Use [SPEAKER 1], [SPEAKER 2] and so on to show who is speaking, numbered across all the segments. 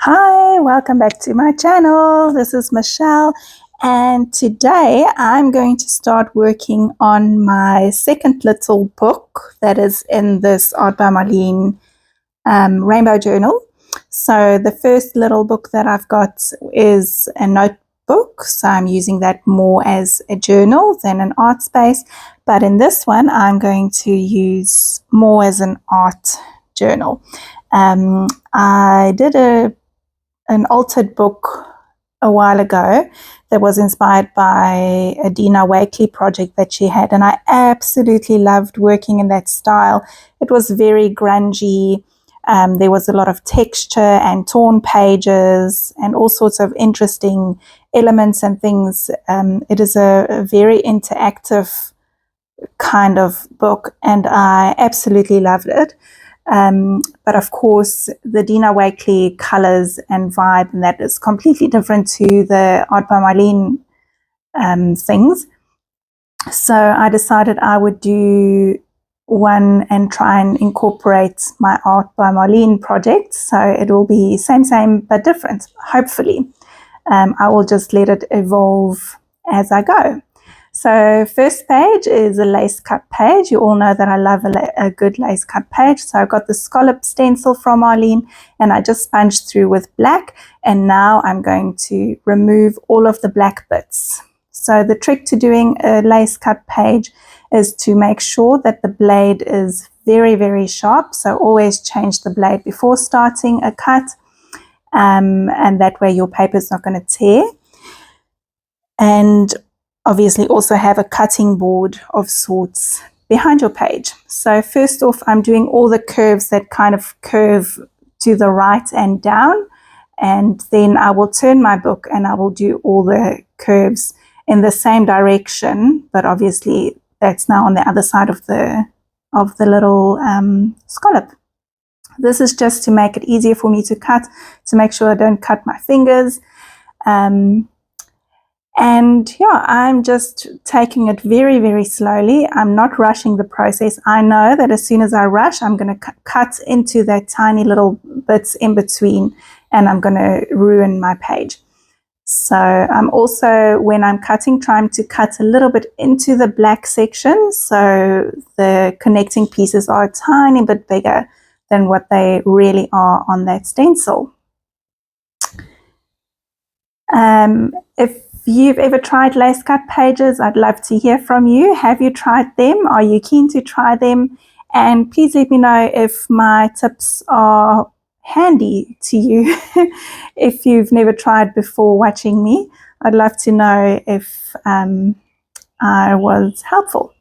[SPEAKER 1] Hi, welcome back to my channel. This is Michelle, and today I'm going to start working on my second little book that is in this Art by Marlene Rainbow Journal. So the first little book that I've got is a notebook, so I'm using that more as a journal than an art space, but in this one I'm going to use more as an art journal. I did an altered book a while ago that was inspired by a Dina Wakley project that she had, and I absolutely loved working in that style. It was very grungy. There was a lot of texture and torn pages and all sorts of interesting elements and things. It is a very interactive kind of book, and I absolutely loved it. But of course, the Dina Wakley colors and vibe, and that is completely different to the Art by Marlene things. So I decided I would do one and try and incorporate my Art by Marlene project. So it will be same, but different, hopefully. I will just let it evolve as I go. So first page is a lace cut page. You all know that I love a good lace cut page. So I got the scallop stencil from Marlene and I just sponged through with black. And now I'm going to remove all of the black bits. So the trick to doing a lace cut page is to make sure that the blade is very, very sharp. So always change the blade before starting a cut. And that way your paper is not going to tear. And obviously also have a cutting board of sorts behind your page. So first off, I'm doing all the curves that kind of curve to the right and down, and then I will turn my book and I will do all the curves in the same direction, but obviously that's now on the other side of the little scallop. This is just to make it easier for me to cut, to make sure I don't cut my fingers. And yeah, I'm just taking it very, very slowly. I'm not rushing the process. I know that as soon as I rush, I'm going to cut into that tiny little bits in between and I'm going to ruin my page. So I'm also, when I'm cutting, trying to cut a little bit into the black section so the connecting pieces are a tiny bit bigger than what they really are on that stencil. If you've ever tried lace cut pages, I'd love to hear from you. Have you tried them? Are you keen to try them? And please let me know if my tips are handy to you. If you've never tried before watching me, I'd love to know if I was helpful.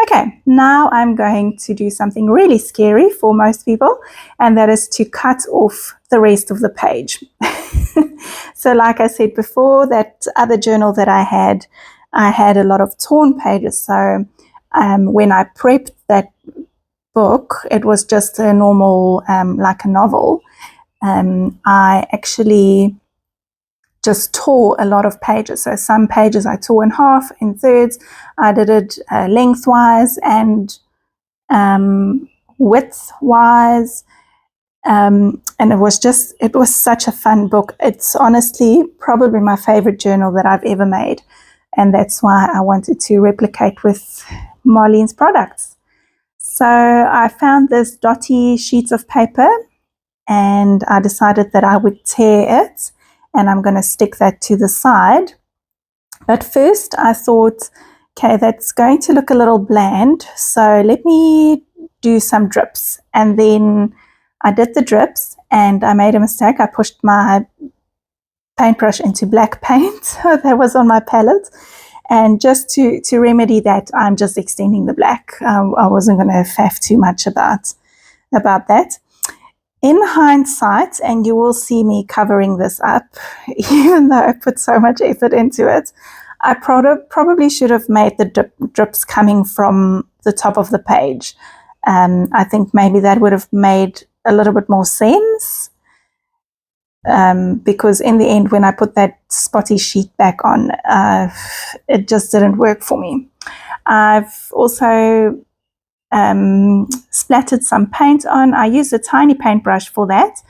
[SPEAKER 1] Okay, now I'm going to do something really scary for most people, and that is to cut off the rest of the page. So like I said before, that other journal that I had a lot of torn pages. So when I prepped that book, it was just a normal, like a novel. I actually just tore a lot of pages. So some pages I tore in half, in thirds. I did it lengthwise and widthwise. And it was such a fun book. It's honestly probably my favorite journal that I've ever made. And that's why I wanted to replicate with Marlene's products. So I found this dotty sheets of paper and I decided that I would tear it and I'm going to stick that to the side. But first I thought, okay, that's going to look a little bland. So let me do some drips. And then I did the drips and I made a mistake. I pushed my paintbrush into black paint that was on my palette. And just to remedy that, I'm just extending the black. I wasn't going to faff too much about that. In hindsight, and you will see me covering this up, even though I put so much effort into it, I probably should have made the drips coming from the top of the page. I think maybe that would have made a little bit more sense, because in the end, when I put that spotty sheet back on, it just didn't work for me. I've also splattered some paint on. I used a tiny paintbrush for that.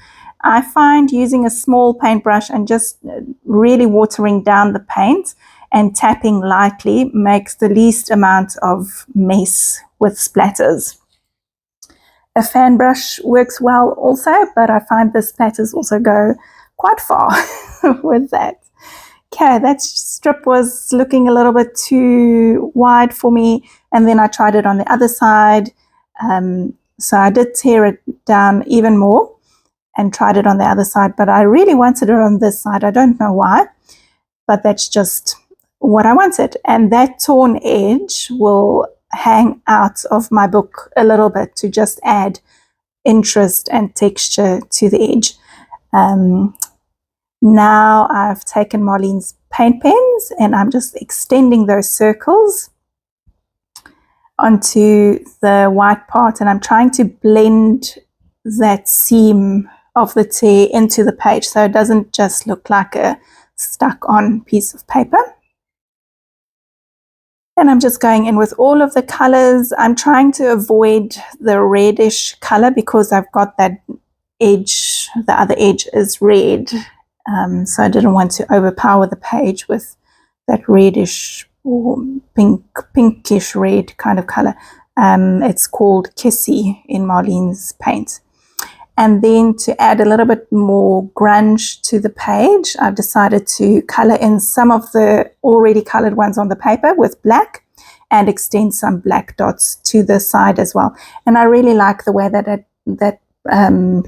[SPEAKER 1] I find using a small paintbrush and just really watering down the paint and tapping lightly makes the least amount of mess with splatters. A fan brush works well also, but I find the splatters also go quite far with that. Okay, that strip was looking a little bit too wide for me, and then I tried it on the other side. So I did tear it down even more and tried it on the other side, but I really wanted it on this side. I don't know why, but that's just what I wanted. And that torn edge will hang out of my book a little bit to just add interest and texture to the edge. Now I've taken Marlene's paint pens and I'm just extending those circles onto the white part, and I'm trying to blend that seam of the tear into the page so it doesn't just look like a stuck on piece of paper. And I'm just going in with all of the colors. I'm trying to avoid the reddish color because I've got that edge, the other edge is red. So I didn't want to overpower the page with that reddish or pinkish red kind of color. It's called Kissy in Marlene's paint. And then to add a little bit more grunge to the page, I've decided to color in some of the already colored ones on the paper with black and extend some black dots to the side as well. And I really like the way that it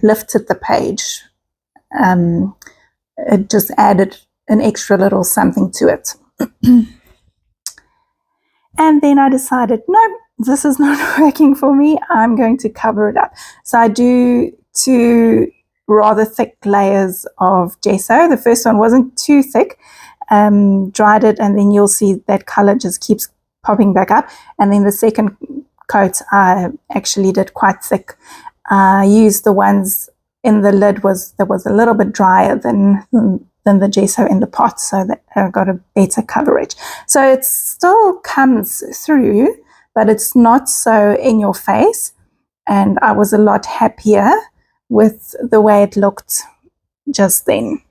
[SPEAKER 1] lifted the page. It just added an extra little something to it. And then I decided, no, this is not working for me. I'm going to cover it up. So I do 2 rather thick layers of gesso. The first one wasn't too thick. Dried it, and then you'll see that color just keeps popping back up. And then the second coat I actually did quite thick. I used the ones in the lid that was a little bit drier than the gesso in the pot, so that I got a better coverage. So it still comes through, but it's not so in your face, and I was a lot happier with the way it looked just then.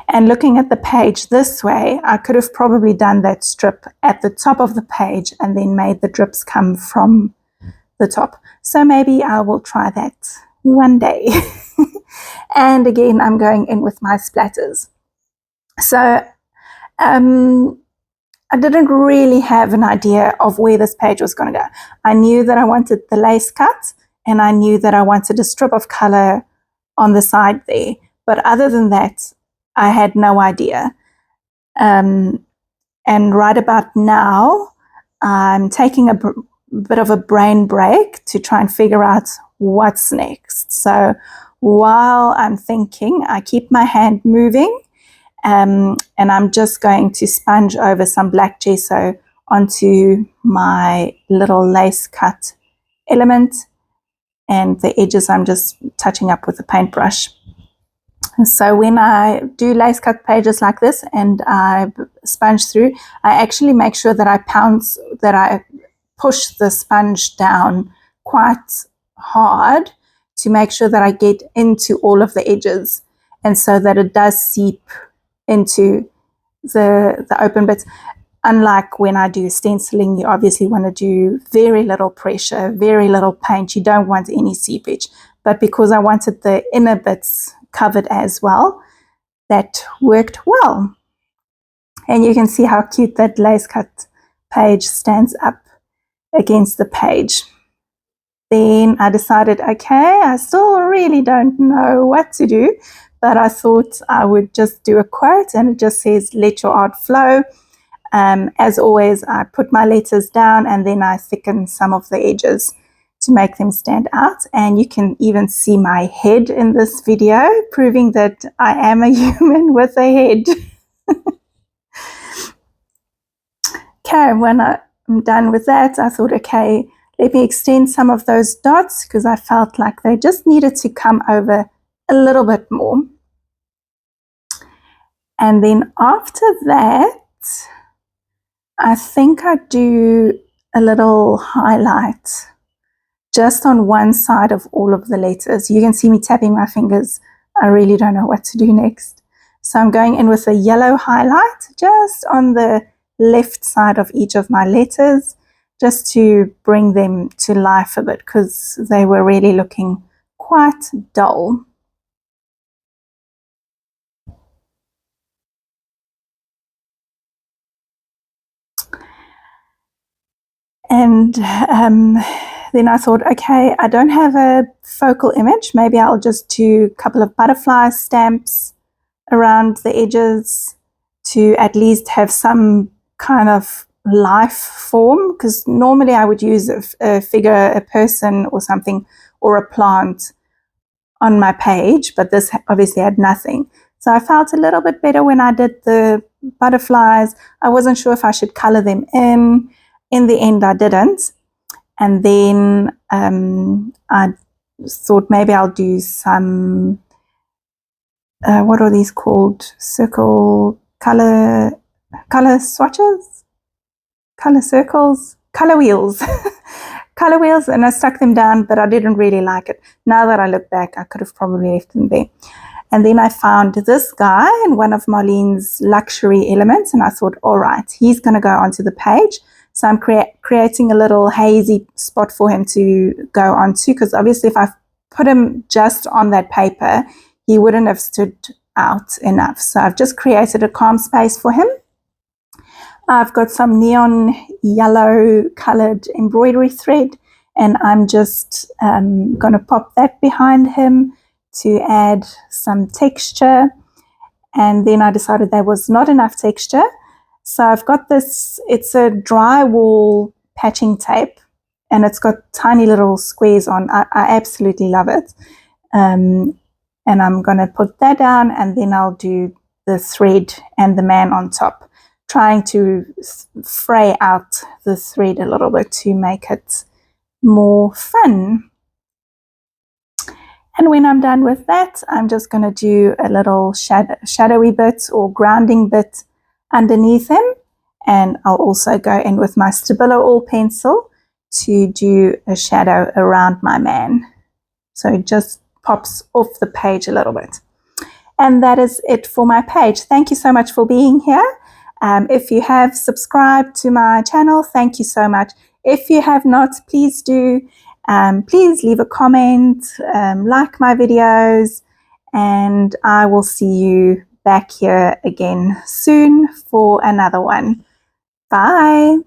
[SPEAKER 1] And looking at the page this way, I could have probably done that strip at the top of the page and then made the drips come from the top. So maybe I will try that one day. And again, I'm going in with my splatters. So I didn't really have an idea of where this page was going to go. I knew that I wanted the lace cut, and I knew that I wanted a strip of color on the side there. But other than that, I had no idea. And right about now, I'm taking a bit of a brain break to try and figure out what's next. So while I'm thinking, I keep my hand moving, and I'm just going to sponge over some black gesso onto my little lace cut element, and the edges I'm just touching up with a paintbrush. So when I do lace cut pages like this and I sponge through, I actually make sure that I push the sponge down quite hard to make sure that I get into all of the edges, and so that it does seep into the open bits. Unlike when I do stenciling, you obviously want to do very little pressure, very little paint. You don't want any seepage. But because I wanted the inner bits covered as well, that worked well. And you can see how cute that lace cut page stands up against the page. Then I decided, okay, I still really don't know what to do, but I thought I would just do a quote, and it just says, let your art flow. As always, I put my letters down and then I thicken some of the edges to make them stand out. And you can even see my head in this video, proving that I am a human with a head. Okay, when I'm done with that, I thought, okay, let me extend some of those dots because I felt like they just needed to come over a little bit more. And then after that, I think I do a little highlight just on one side of all of the letters. You can see me tapping my fingers. I really don't know what to do next. So I'm going in with a yellow highlight just on the left side of each of my letters, just to bring them to life a bit, because they were really looking quite dull. And then I thought, okay, I don't have a focal image. Maybe I'll just do a couple of butterfly stamps around the edges to at least have some kind of life form, because normally I would use a figure, a person or something, or a plant on my page, but this obviously had nothing. So I felt a little bit better when I did the butterflies. I wasn't sure if I should color them in. In the end, I didn't. And then I thought maybe I'll do some, what are these called? Circle color swatches? Color circles? Color wheels. Color wheels, and I stuck them down, but I didn't really like it. Now that I look back, I could have probably left them there. And then I found this guy in one of Marlene's luxury elements, and I thought, all right, he's going to go onto the page. So I'm creating a little hazy spot for him to go onto, because obviously if I put him just on that paper, he wouldn't have stood out enough. So I've just created a calm space for him. I've got some neon yellow colored embroidery thread, and I'm just going to pop that behind him to add some texture. And then I decided there was not enough texture. So I've got this, it's a drywall patching tape, and it's got tiny little squares on. I absolutely love it. And I'm going to put that down, and then I'll do the thread and the man on top, trying to fray out the thread a little bit to make it more fun. And when I'm done with that, I'm just going to do a little shadowy bit or grounding bit underneath him. And I'll also go in with my Stabilo All pencil to do a shadow around my man. So it just pops off the page a little bit. And that is it for my page. Thank you so much for being here. If you have subscribed to my channel, thank you so much. If you have not, please do. Please leave a comment, like my videos, and I will see you back here again soon for another one. Bye.